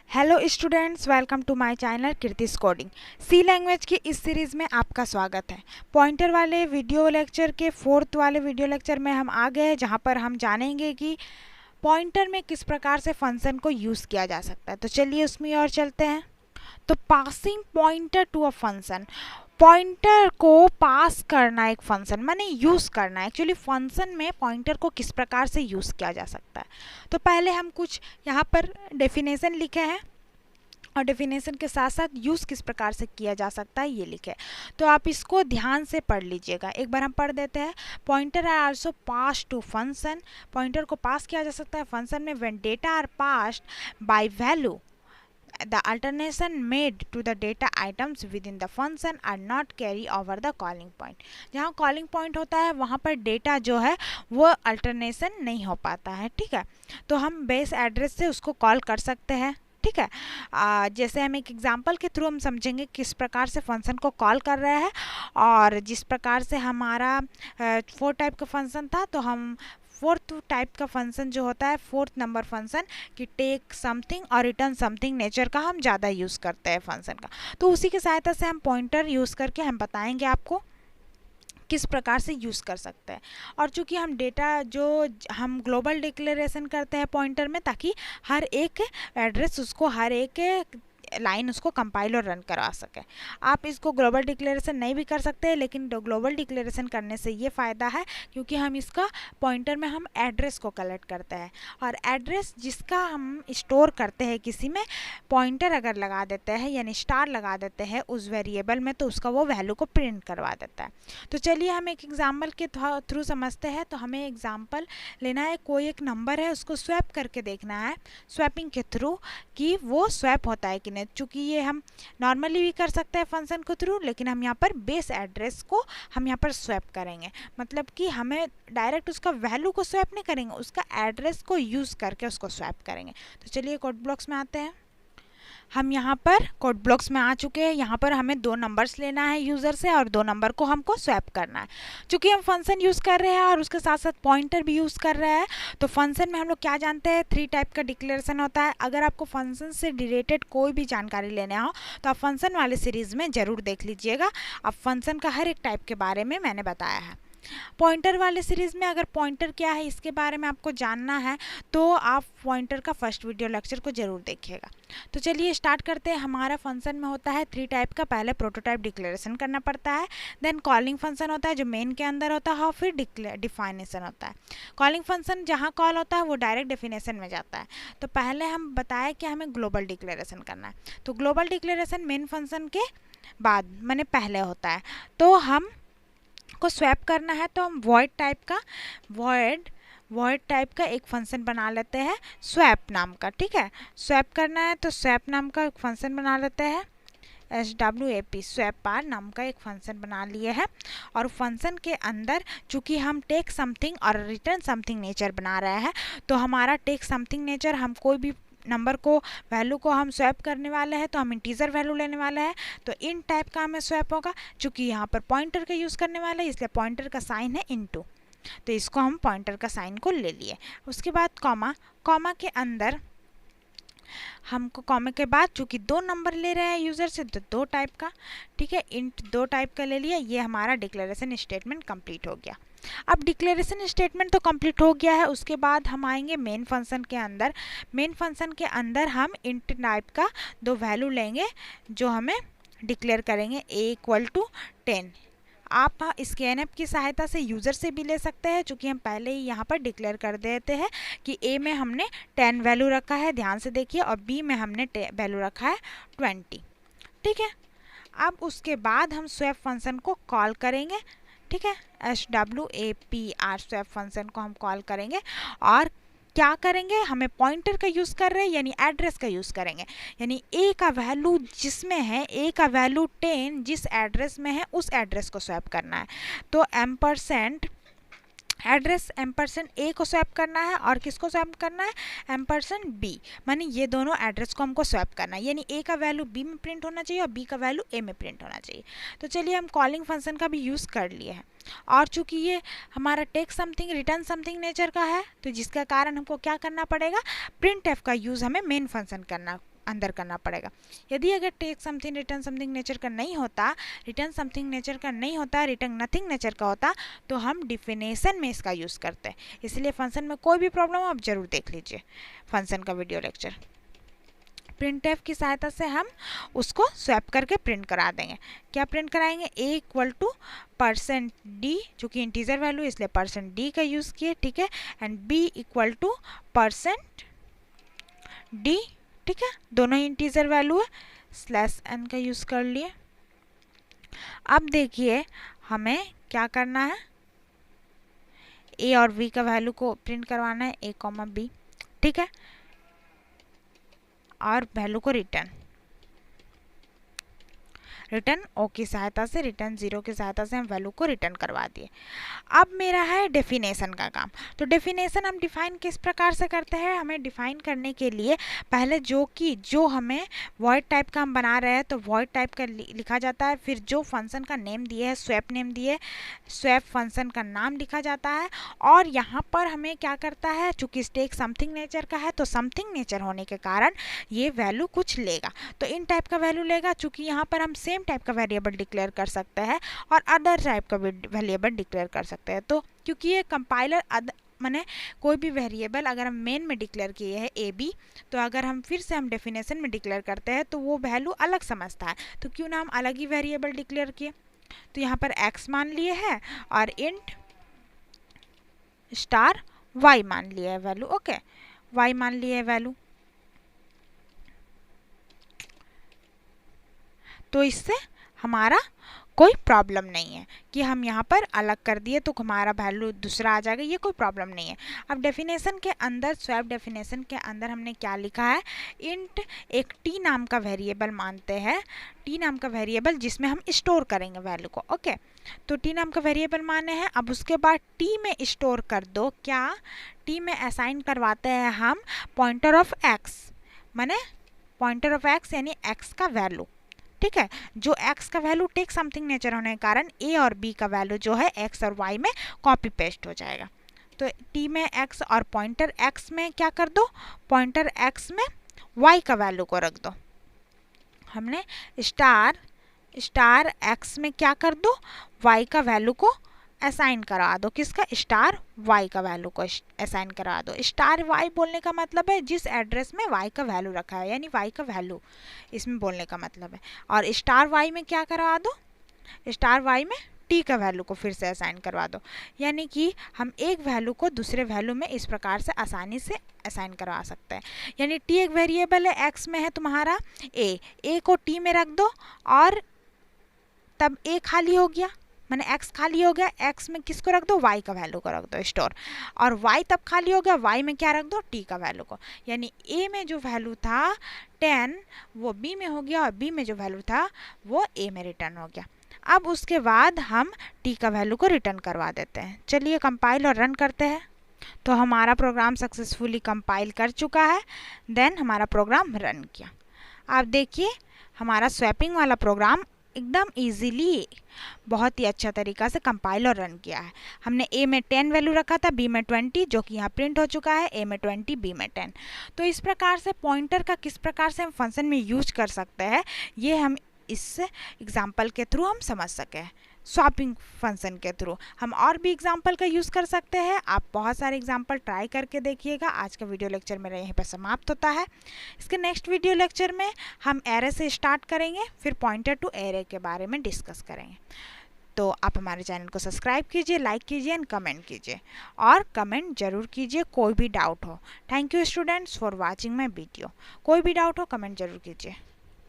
Hello students, welcome to my channel Keerti's coding. C language की इस series में आपका स्वागत है। पॉइंटर वाले वीडियो लेक्चर के फोर्थ वाले वीडियो लेक्चर में हम आ गए हैं, जहां पर हम जानेंगे कि पॉइंटर में किस प्रकार से फंक्शन को यूज़ किया जा सकता है। तो चलिए उसमें और चलते हैं। तो passing pointer to a function, pointer को पास करना एक फंक्शन माने यूज़ करना। एक्चुअली फंक्शन में पॉइंटर को किस प्रकार से यूज़ किया जा सकता है। तो पहले हम कुछ यहाँ पर डेफिनेशन लिखे हैं और डेफिनेशन के साथ साथ यूज़ किस प्रकार से किया जा सकता है ये लिखे। तो आप इसको ध्यान से पढ़ लीजिएगा। एक बार हम पढ़ देते हैं। Pointer are also pass to function, pointer को पास किया जा सकता है फंक्शन में when data are passed by value, the alternation made to the data items within the function are not carry over the calling point। जहाँ calling point होता है वहाँ पर डेटा जो है वो अल्टरनेशन नहीं हो पाता है। ठीक है, तो हम बेस एड्रेस से उसको कॉल कर सकते हैं। ठीक है, जैसे हम एक एग्जांपल के थ्रू हम समझेंगे किस प्रकार से फंक्शन को कॉल कर रहे हैं। और जिस प्रकार से हमारा 4 टाइप का फंक्शन था, तो हम फोर्थ टाइप का फंक्शन जो होता है, फोर्थ नंबर फंक्शन कि टेक समथिंग और रिटर्न समथिंग नेचर का हम ज़्यादा यूज़ करते हैं फंक्शन का। तो उसी की सहायता से हम पॉइंटर यूज़ करके हम बताएंगे आपको किस प्रकार से यूज़ कर सकते हैं। और चूंकि हम डेटा जो हम ग्लोबल डिक्लेरेशन करते हैं पॉइंटर में, ताकि हर एक एड्रेस उसको हर एक लाइन उसको कंपाइल और रन करवा सके। आप इसको ग्लोबल डिक्लेरेशन नहीं भी कर सकते हैं, लेकिन ग्लोबल डिक्लेरेशन करने से ये फ़ायदा है क्योंकि हम इसका पॉइंटर में हम एड्रेस को कलेक्ट करते हैं, और एड्रेस जिसका हम स्टोर करते हैं किसी में, पॉइंटर अगर लगा देते हैं यानी स्टार लगा देते हैं उस वेरिएबल में, तो उसका वो वैल्यू को प्रिंट करवा देता है। तो चलिए हम एक एग्जाम्पल के थ्रू समझते हैं। तो हमें एग्जाम्पल लेना है, कोई एक नंबर है उसको स्वैप करके देखना है स्वैपिंग के थ्रू कि वो स्वैप होता है कि नहीं। चूँकि ये हम नॉर्मली भी कर सकते हैं फंक्शन के थ्रू, लेकिन हम यहाँ पर बेस एड्रेस को हम यहाँ पर स्वैप करेंगे। मतलब कि हमें डायरेक्ट उसका वैल्यू को स्वैप नहीं करेंगे, उसका एड्रेस को यूज़ करके उसको स्वैप करेंगे। तो चलिए कोड ब्लॉक्स में आते हैं। हम यहाँ पर कोड ब्लॉक्स में आ चुके हैं। यहाँ पर हमें 2 नंबर्स लेना है यूज़र से और 2 नंबर को हमको स्वैप करना है। चूँकि हम फंक्शन यूज़ कर रहे हैं और उसके साथ साथ पॉइंटर भी यूज़ कर रहे हैं, तो फंक्शन में हम लोग क्या जानते हैं, 3 टाइप का डिक्लेरेशन होता है। अगर आपको फंक्शन से रिलेटेड कोई भी जानकारी लेना हो तो आप फंक्शन वाले सीरीज़ में ज़रूर देख लीजिएगा। अब फंक्शन का हर एक टाइप के बारे में मैंने बताया है। पॉइंटर वाले सीरीज़ में अगर पॉइंटर क्या है इसके बारे में आपको जानना है तो आप पॉइंटर का फर्स्ट वीडियो लेक्चर को ज़रूर देखिएगा। तो चलिए स्टार्ट करते हैं। हमारा फंक्शन में होता है 3 टाइप का। पहले प्रोटोटाइप डिक्लेरेशन करना पड़ता है, देन कॉलिंग फंक्शन होता है जो मेन के अंदर होता है, और फिर डिफाइनेशन होता है। कॉलिंग फंक्शन जहाँ कॉल होता है वो डायरेक्ट डेफिनेशन में जाता है। तो पहले हम बताया कि हमें ग्लोबल डिक्लेरेशन करना है। तो ग्लोबल डिक्लेरेशन मेन फंक्शन के बाद माने पहले होता है। तो हम को स्वैप करना है तो हम वॉइड टाइप का एक फंक्शन बना लेते हैं स्वैप नाम का। ठीक है, स्वैप करना है तो स्वैप नाम का एक फंक्शन बना लेते हैं, SWAP स्वैप पार नाम का एक फंक्शन बना लिए है। और फंक्शन के अंदर चूंकि हम टेक समथिंग और रिटर्न समथिंग नेचर बना रहे हैं, तो हमारा टेक समथिंग नेचर, हम कोई भी नंबर को वैल्यू को हम स्वैप करने वाले हैं तो हम इंटीजर वैल्यू लेने वाले हैं, तो इन टाइप का हमें स्वैप होगा। चूँकि यहाँ पर पॉइंटर का यूज़ करने वाले हैं इसलिए पॉइंटर का साइन है इनटू, तो इसको हम पॉइंटर का साइन को ले लिए। उसके बाद कॉमा के अंदर हमको कॉमा के बाद चूँकि 2 नंबर ले रहे हैं यूज़र से तो 2 टाइप का, ठीक है, इंट 2 टाइप का ले लिया। ये हमारा डिक्लेरेशन स्टेटमेंट कंप्लीट हो गया। अब डिक्लेरेशन स्टेटमेंट तो कंप्लीट हो गया है। उसके बाद हम आएंगे मेन फंक्शन के अंदर। मेन फंक्शन के अंदर हम इंट टाइप का 2 वैल्यू लेंगे जो हमें डिक्लेयर करेंगे A=10। आप स्कैनएप की सहायता से यूज़र से भी ले सकते हैं, चूँकि हम पहले ही यहाँ पर डिक्लेयर कर देते हैं कि A में हमने 10 वैल्यू रखा है, ध्यान से देखिए, और B में हमने वैल्यू रखा है 20। ठीक है, अब उसके बाद हम स्वैप फंक्शन को कॉल करेंगे। ठीक है, SWAPR स्वैप फंक्शन को हम कॉल करेंगे और क्या करेंगे, हमें पॉइंटर का यूज़ कर रहे हैं यानी एड्रेस का यूज़ करेंगे। यानी A का वैल्यू जिसमें है, A का वैल्यू 10 जिस एड्रेस में है उस एड्रेस को स्वैप करना है। तो एम्परसेंड एड्रेस एम्परसेंड A को स्वैप करना है और किसको स्वैप करना है, एम्परसेंड B, माने ये दोनों एड्रेस को हमको स्वैप करना है। यानी A का वैल्यू B में प्रिंट होना चाहिए और B का वैल्यू A में प्रिंट होना चाहिए। तो चलिए हम कॉलिंग फंक्शन का भी यूज़ कर लिए हैं। और चूँकि ये हमारा take something return something nature का है, तो जिसका कारण हमको क्या करना पड़ेगा, प्रिंट एफ का यूज़ हमें मेन फंक्शन करना अंदर करना पड़ेगा। यदि अगर take something return something nature का नहीं होता, रिटर्न समथिंग नेचर का नहीं होता, रिटर्न नथिंग नेचर का होता, तो हम डिफिनेशन में इसका यूज़ करते हैं। इसलिए फंक्शन में कोई भी प्रॉब्लम हो आप ज़रूर देख लीजिए फंक्शन का वीडियो लेक्चर। प्रिंटफ की सहायता से हम उसको स्वैप करके प्रिंट करा देंगे। क्या प्रिंट कराएंगे? a इक्वल टू %d, जो कि इंटीजर वैल्यू इसलिए %d का यूज़ किए, ठीक है, and b equal to %d, ठीक है, दोनों ही इंटीजर वैल्यू है, /n का यूज़ कर लिए। अब देखिए हमें क्या करना है, a और v का वैल्यू को प्रिंट करवाना है, a, b, ठीक है, और वैल्यू को रिटर्न ओ की सहायता से, रिटर्न 0 की सहायता से हम वैल्यू को रिटर्न करवा दिए। अब मेरा है डेफिनेशन का काम। तो डेफिनेशन हम डिफाइन किस प्रकार से करते हैं? हमें डिफाइन करने के लिए पहले जो हमें वॉइड टाइप का हम बना रहे हैं तो वॉइड टाइप का लिखा जाता है, फिर जो फंक्शन का नेम दिए है, स्वैप नेम दिए, स्वैप फंक्शन का नाम लिखा जाता है, और यहाँ पर हमें क्या करता है, चूँकि स्टेक समथिंग नेचर का है तो समथिंग नेचर होने के कारण ये वैल्यू कुछ लेगा, तो इन टाइप का वैल्यू लेगा। चूँकि यहाँ पर हम सेम टाइप का वेरिएबल डिक्लेयर कर सकते हैं और अदर टाइप का वेरिएबल डिक्लेयर कर सकते हैं, तो क्योंकि ये कंपाइलर माने कोई भी वेरिएबल अगर हम मेन में डिक्लेयर किए हैं ए बी, तो अगर हम फिर से हम डेफिनेशन में डिक्लेयर करते हैं तो वो वैल्यू अलग समझता है, तो क्यों ना हम अलग ही वेरिएबल डिक्लेयर किए। तो यहाँ पर x मान लिए है और इंट स्टार y मान लिया है वैल्यू, ओके, y मान लिए है वैल्यू। तो इससे हमारा कोई प्रॉब्लम नहीं है कि हम यहाँ पर अलग कर दिए तो हमारा वैल्यू दूसरा आ जाएगा, ये कोई प्रॉब्लम नहीं है। अब डेफिनेशन के अंदर, स्वैप डेफिनेशन के अंदर हमने क्या लिखा है, इंट एक t नाम का वेरिएबल मानते हैं, t नाम का वेरिएबल जिसमें हम स्टोर करेंगे वैल्यू को, ओके। तो t नाम का वेरिएबल माने हैं। अब उसके बाद t में स्टोर कर दो, क्या t में असाइन करवाते हैं हम पॉइंटर ऑफ x, माने पॉइंटर ऑफ x यानी x का वैल्यू, ठीक है, जो x का वैल्यू टेक समथिंग नेचर होने के कारण a और b का वैल्यू जो है x और y में कॉपी पेस्ट हो जाएगा। तो t में x और पॉइंटर x में क्या कर दो, पॉइंटर x में y का वैल्यू को रख दो। हमने स्टार x में क्या कर दो, y का वैल्यू को असाइन करा दो, किसका, स्टार y का वैल्यू को असाइन करा दो। स्टार y बोलने का मतलब है जिस एड्रेस में y का वैल्यू रखा है, यानी y का वैल्यू इसमें बोलने का मतलब है। और स्टार y में क्या करवा दो, स्टार y में t का वैल्यू को फिर से असाइन करवा दो, यानी कि हम एक वैल्यू को दूसरे वैल्यू में इस प्रकार से आसानी से असाइन करवा सकते हैं। यानी t एक वेरिएबल है, x में है तुम्हारा a को t में रख दो और तब a खाली हो गया, मैंने x खाली हो गया, x में किसको रख दो, y का वैल्यू को रख दो स्टोर, और y तब खाली हो गया, y में क्या रख दो, t का वैल्यू को, यानी a में जो वैल्यू था 10 वो b में हो गया और b में जो वैल्यू था वो a में रिटर्न हो गया। अब उसके बाद हम t का वैल्यू को रिटर्न करवा देते हैं। चलिए कंपाइल और रन करते हैं। तो हमारा प्रोग्राम सक्सेसफुली कंपाइल कर चुका है, देन हमारा प्रोग्राम रन किया। आप देखिए हमारा स्वैपिंग वाला प्रोग्राम एकदम इजीली बहुत ही अच्छा तरीका से कंपाइल और रन किया है। हमने a में 10 वैल्यू रखा था, b में 20, जो कि यहाँ प्रिंट हो चुका है, a में 20, b में 10। तो इस प्रकार से पॉइंटर का किस प्रकार से हम फंक्शन में यूज कर सकते हैं, ये हम इस एग्जाम्पल के थ्रू हम समझ सके। स्वैपिंग फंक्शन के थ्रू हम और भी एग्जाम्पल का यूज़ कर सकते हैं। आप बहुत सारे एग्जाम्पल ट्राई करके देखिएगा। आज का वीडियो लेक्चर मेरा यहीं पर समाप्त होता है। इसके नेक्स्ट वीडियो लेक्चर में हम एरे से स्टार्ट करेंगे, फिर पॉइंटर टू एरे के बारे में डिस्कस करेंगे। तो आप हमारे चैनल को सब्सक्राइब कीजिए, लाइक कीजिए एंड कमेंट कीजिए, और कमेंट जरूर कीजिए कोई भी डाउट हो। Thank you students for watching my video. कोई भी डाउट हो कमेंट जरूर कीजिए।